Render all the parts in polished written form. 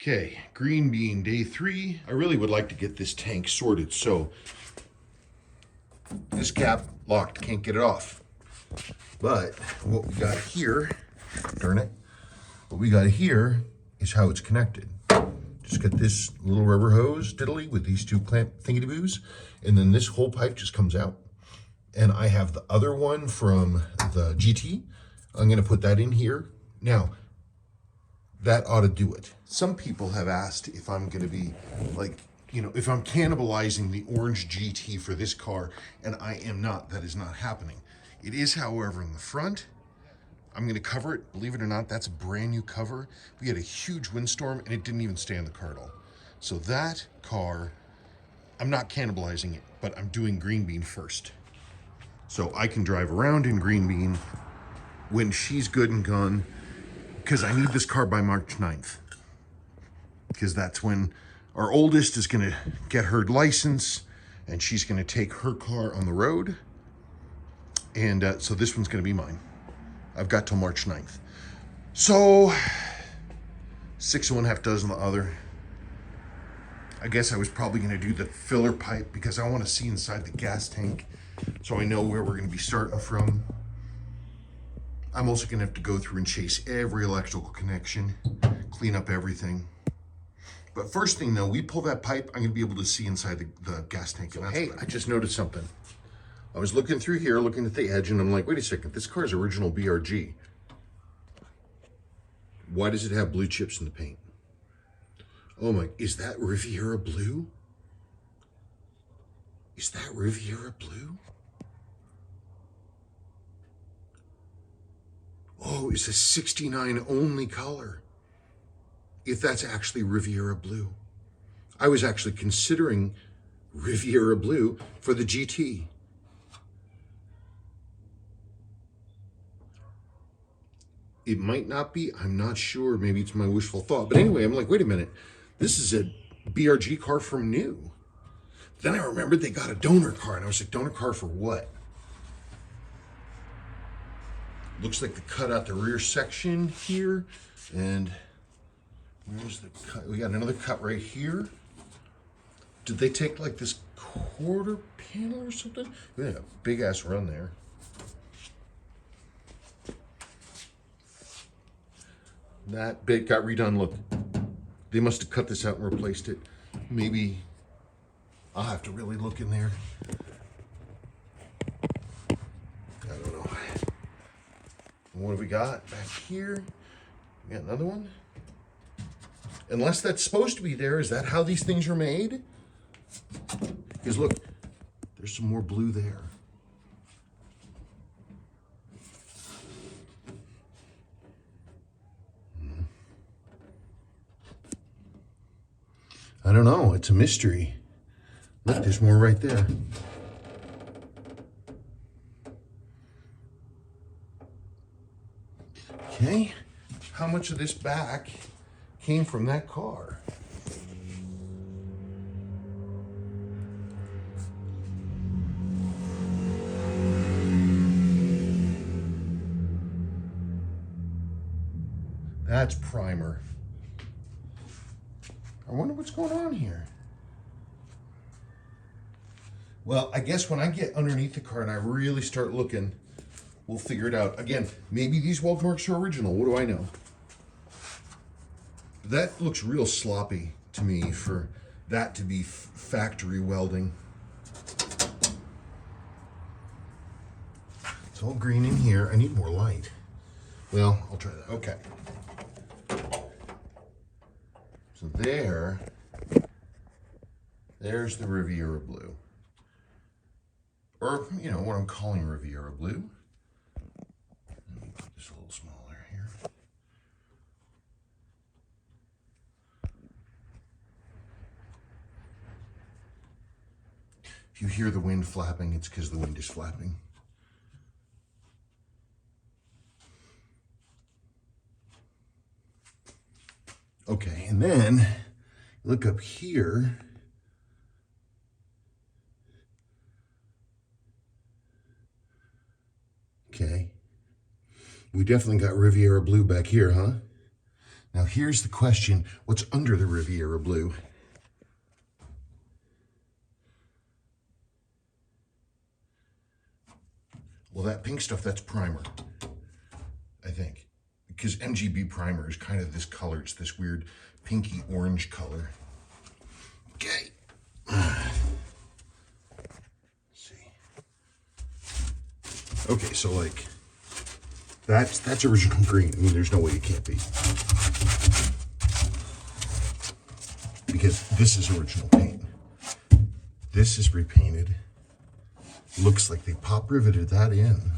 Okay, Greenbean day 3. I really would like to get this tank sorted, so this cap locked, can't get it off. But what we got here, darn it, what we got here is how it's connected. Just got this little rubber hose diddly with these two clamp thingy-boos, and then this whole pipe just comes out. And I have the other one from the GT. I'm gonna put that in here. Now, that ought to do it. Some people have asked if I'm gonna be like, you know, if I'm cannibalizing the orange GT for this car, and I am not. That is not happening. It is, however, in the front. I'm gonna cover it. Believe it or not, that's a brand new cover. We had a huge windstorm and it didn't even stay in the car at all. So that car, I'm not cannibalizing it, but I'm doing Greenbean first. So I can drive around in Greenbean when she's good and gone, because I need this car by March 9th. Because that's when our oldest is gonna get her license and she's gonna take her car on the road. And so this one's gonna be mine. I've got till March 9th. So 6 of one, half dozen the other. I guess I was probably gonna do the filler pipe because I wanna see inside the gas tank so I know where we're gonna be starting from. I'm also gonna have to go through and chase every electrical connection, clean up everything. But first thing though, we pull that pipe, I'm gonna be able to see inside the gas tank. And hey, I just noticed something. I was looking through here, looking at the edge, and I'm like, wait a second, this car is original BRG. Why does it have blue chips in the paint? Oh my, is that Riviera Blue? Is that Riviera Blue? Oh, it's a 69 only color. If that's actually Riviera Blue. I was actually considering Riviera Blue for the GT. It might not be, I'm not sure. Maybe it's my wishful thought. But anyway, I'm like, wait a minute. This is a BRG car from new. Then I remembered they got a donor car, and I was like, donor car for what? Looks like they cut out the rear section here, and where's the cut? We got another cut right here. Did they take like this quarter panel or something? Yeah, big ass run there. That bit got redone. Look, they must have cut this out and replaced it. Maybe I'll have to really look in there. I don't know. What have we got back here? We got another one. Unless that's supposed to be there, is that how these things are made? Because look, there's some more blue there. I don't know, it's a mystery. Look, there's more right there. Okay, how much of this back came from that car? That's primer. I wonder what's going on here. Well, I guess when I get underneath the car and I really start looking, we'll figure it out. Again, maybe these weld marks are original. What do I know? That looks real sloppy to me for that to be factory welding. It's all green in here. I need more light. Well, I'll try that. Okay. So there's the Riviera Blue. Or, you know, what I'm calling Riviera Blue. Let me put this a little smaller here. If you hear the wind flapping, it's because the wind is flapping. Okay, and then look up here. Okay, we definitely got Riviera Blue back here, huh? Now here's the question, what's under the Riviera Blue? Well, that pink stuff, that's primer, I think. Because MGB primer is kind of this color. It's this weird pinky orange color. Okay. Let's see. Okay, so like, that's original green. I mean, there's no way it can't be. Because this is original paint. This is repainted. Looks like they pop riveted that in.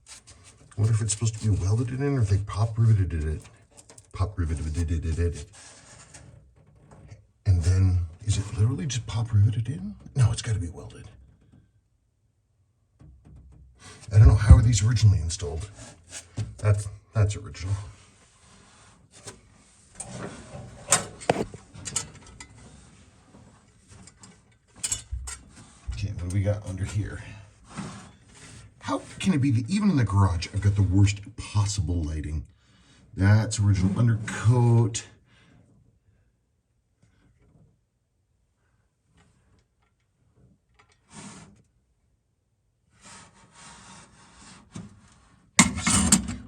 I wonder if it's supposed to be welded in or if they pop riveted it. Pop riveted it. And then, is it literally just pop riveted in? No, it's got to be welded. I don't know, how are these originally installed? That's original. Okay, what do we got under here? How can it be that even in the garage, I've got the worst possible lighting? That's original undercoat.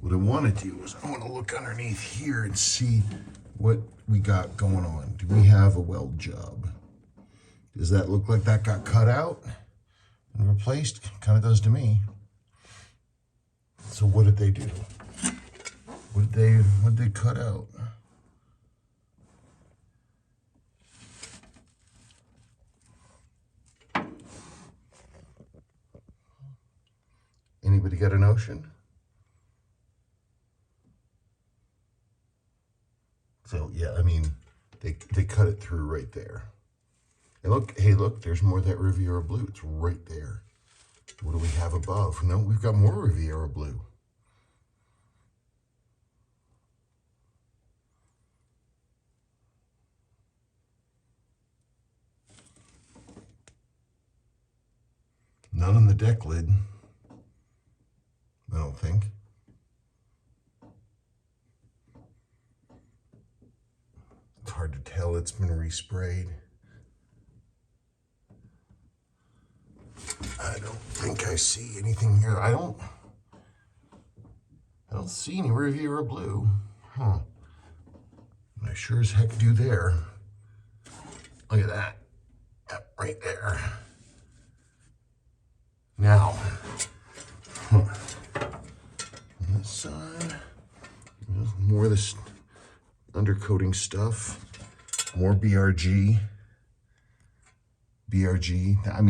What I want to do is I want to look underneath here and see what we got going on. Do we have a weld job? Does that look like that got cut out and replaced? Kind of does to me. So what did they do? What did they cut out? Anybody got a notion? So yeah, I mean, they cut it through right there. And look, hey, look, there's more of that Riviera Blue. It's right there. What do we have above? No, we've got more Riviera Blue. None on the deck lid, I don't think. It's hard to tell, it's been resprayed. I don't think I see anything here. I don't see any Riviera Blue. Huh. I sure as heck do there. Look at that. Yep, right there. Now, on this side, more of this undercoating stuff, more BRG. I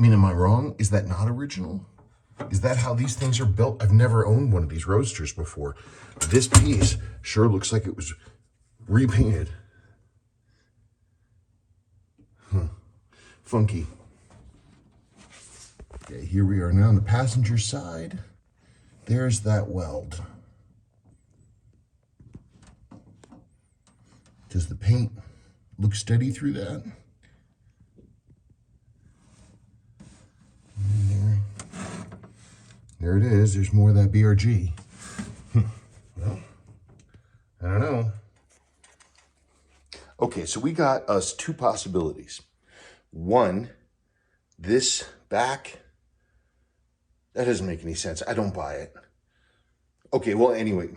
mean, am I wrong? Is that not original? Is that how these things are built? I've never owned one of these roadsters before. This piece sure looks like it was repainted. Funky. Okay, here we are now on the passenger side. There's that weld. Does the paint look steady through that? There it is. There's more of that BRG. Well, I don't know. Okay, so we got us two possibilities. One, this back, that doesn't make any sense. I don't buy it. Okay, well, anyway,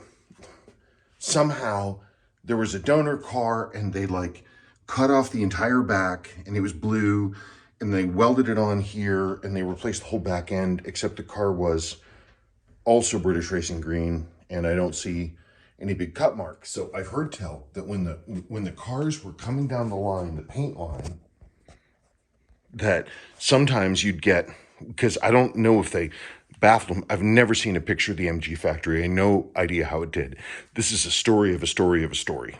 somehow there was a donor car and they like cut off the entire back and it was blue and they welded it on here and they replaced the whole back end, except the car was also British Racing Green and I don't see any big cut marks. So I've heard tell that when the cars were coming down the line, the paint line, that sometimes you'd get, because I don't know if they baffled them. I've never seen a picture of the MG factory. I have no idea how it did. This is a story of a story of a story.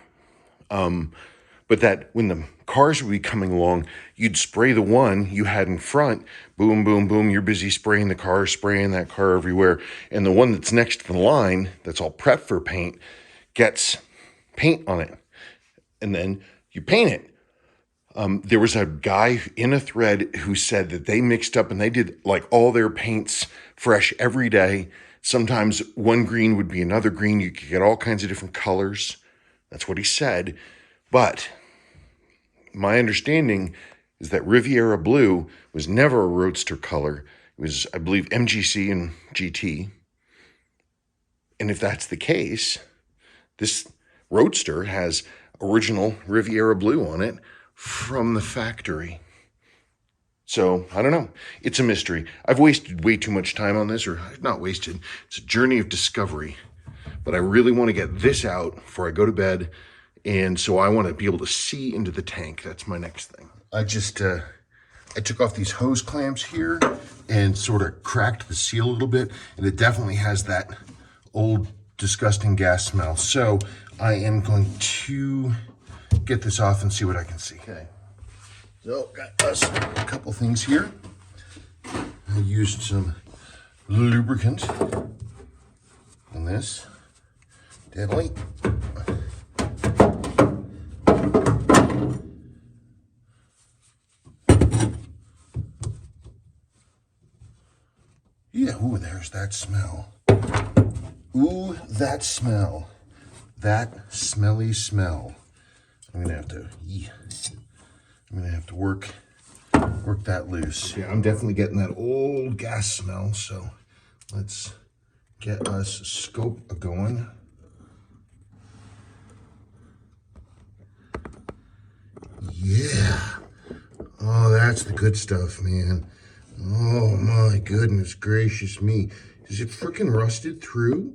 But that when the cars would be coming along, you'd spray the one you had in front, boom, boom, boom, you're busy spraying the car, spraying that car everywhere. And the one that's next to the line, that's all prepped for paint, gets paint on it. And then you paint it. There was a guy in a thread who said that they mixed up and they did like all their paints fresh every day. Sometimes one green would be another green. You could get all kinds of different colors. That's what he said. But my understanding is that Riviera Blue was never a roadster color. It was, I believe, MGC and GT. And if that's the case, this roadster has original Riviera Blue on it from the factory. So, I don't know. It's a mystery. I've wasted way too much time on this, or not wasted. It's a journey of discovery. But I really want to get this out before I go to bed. And so I want to be able to see into the tank. That's my next thing. I took off these hose clamps here and sort of cracked the seal a little bit. And it definitely has that old, disgusting gas smell. So I am going to get this off and see what I can see. Okay. So got us a couple things here. I used some lubricant on this. Deadly. Yeah, ooh, there's that smell. Ooh, that smell. That smelly smell. I'm gonna have to work that loose. Yeah, I'm definitely getting that old gas smell, so let's get us a scope going. Yeah. Oh, that's the good stuff, man. Oh my goodness gracious me. Is it freaking rusted through?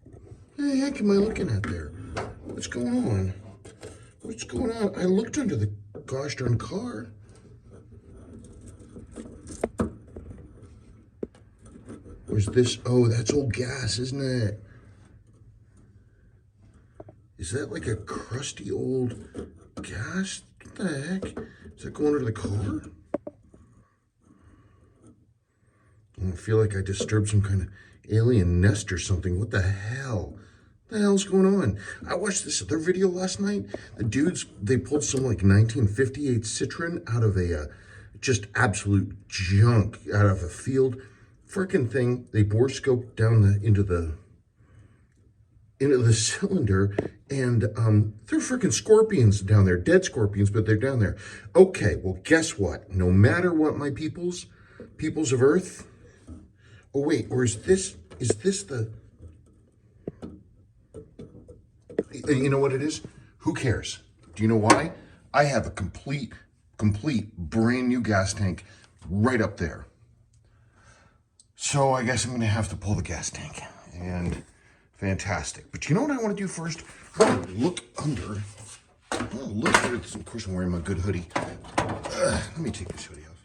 What the heck am I looking at there? What's going on? What's going on? I looked under the gosh darn car. Or is this, oh, that's old gas, isn't it? Is that like a crusty old gas? What the heck? Is that going under the car? I feel like I disturbed some kind of alien nest or something. What the hell? What the hell's going on? I watched this other video last night. The dudes, they pulled some like 1958 Citroen out of a just absolute junk out of a field. Freaking thing. They bore scoped down into the cylinder, and they're freaking scorpions down there. Dead scorpions, but they're down there. Okay, well, guess what? No matter what, my peoples of Earth. Oh wait, or is this the? You know what it is? Who cares? Do you know why? I have a complete brand new gas tank right up there. So I guess I'm gonna have to pull the gas tank. And fantastic. But you know what I want to do first? I'm gonna look under. Look at it. Of course I'm wearing my good hoodie. Let me take this hoodie off.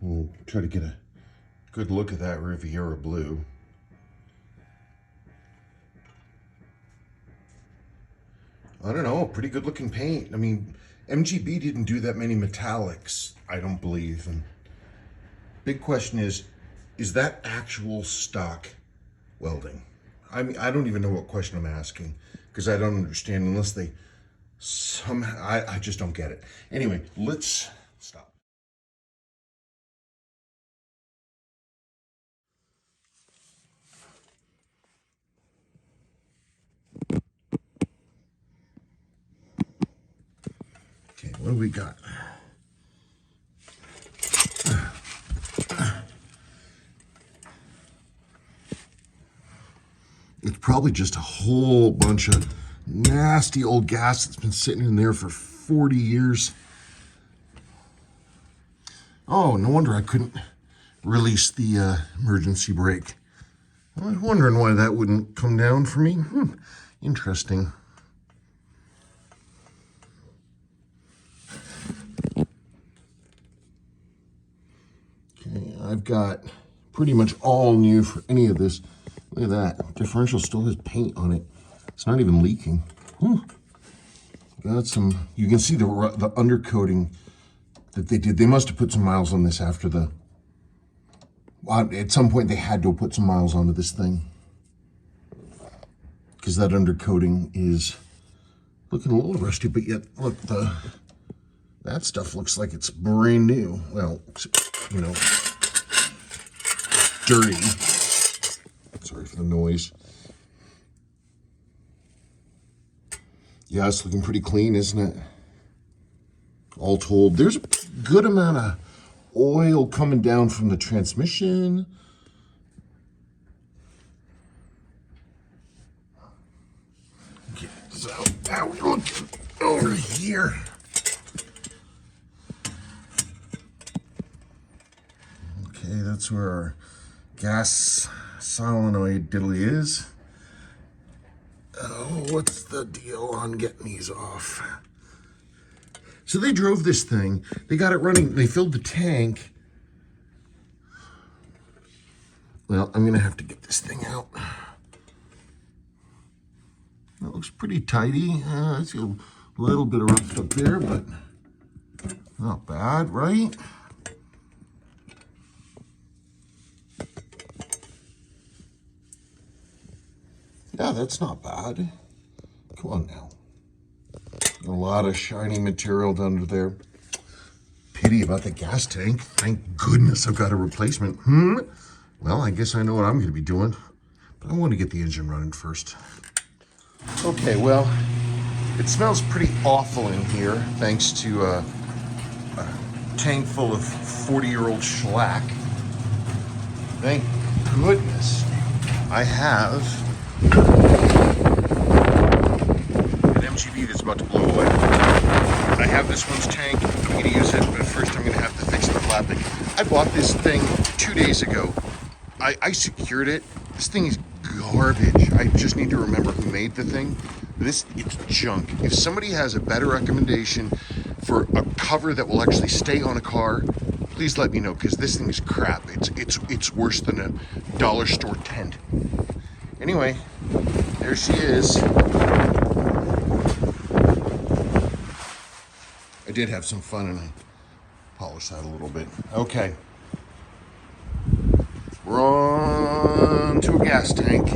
We'll try to get a good look at that Riviera Blue. I don't know, pretty good looking paint. I mean, MGB didn't do that many metallics, I don't believe. And big question is that actual stock welding? I mean, I don't even know what question I'm asking because I don't understand unless they somehow, I just don't get it. Anyway, let's stop. Okay, what do we got? It's probably just a whole bunch of nasty old gas that's been sitting in there for 40 years. Oh, no wonder I couldn't release the emergency brake. I was wondering why that wouldn't come down for me. Interesting. Okay, I've got pretty much all new for any of this. Look at that. Differential still has paint on it. It's not even leaking. Got some, you can see the undercoating that they did. They must have put some miles on this after the, at some point they had to have put some miles onto this thing. Because that undercoating is looking a little rusty, but yet, look, that stuff looks like it's brand new. Well, you know, dirty. Sorry for the noise. Yeah, it's looking pretty clean, isn't it? All told, there's a good amount of oil coming down from the transmission. Okay, so now we're looking over here. Okay, that's where our gas solenoid diddly is. Oh, what's the deal on getting these off? So they drove this thing, they got it running, they filled the tank. Well, I'm gonna have to get this thing out. That looks pretty tidy. I see a little bit of rust up there, but not bad, right? Yeah, that's not bad. Come on now. A lot of shiny material under there. Pity about the gas tank. Thank goodness I've got a replacement. Well, I guess I know what I'm going to be doing. But I want to get the engine running first. Okay, well, it smells pretty awful in here, thanks to a tank full of 40-year-old shellac. Thank goodness I have an mgb that's about to blow away. I have this one's tank. I'm going to use it, but first I'm going to have to fix the flapping. I bought this thing 2 days ago. I secured it. This thing is garbage. I just need to remember who made the thing. It's junk. If somebody has a better recommendation for a cover that will actually stay on a car, please let me know, because this thing is crap. It's worse than a dollar store tent. Anyway, there she is. I did have some fun and I polished that a little bit. Okay. We're on to a gas tank.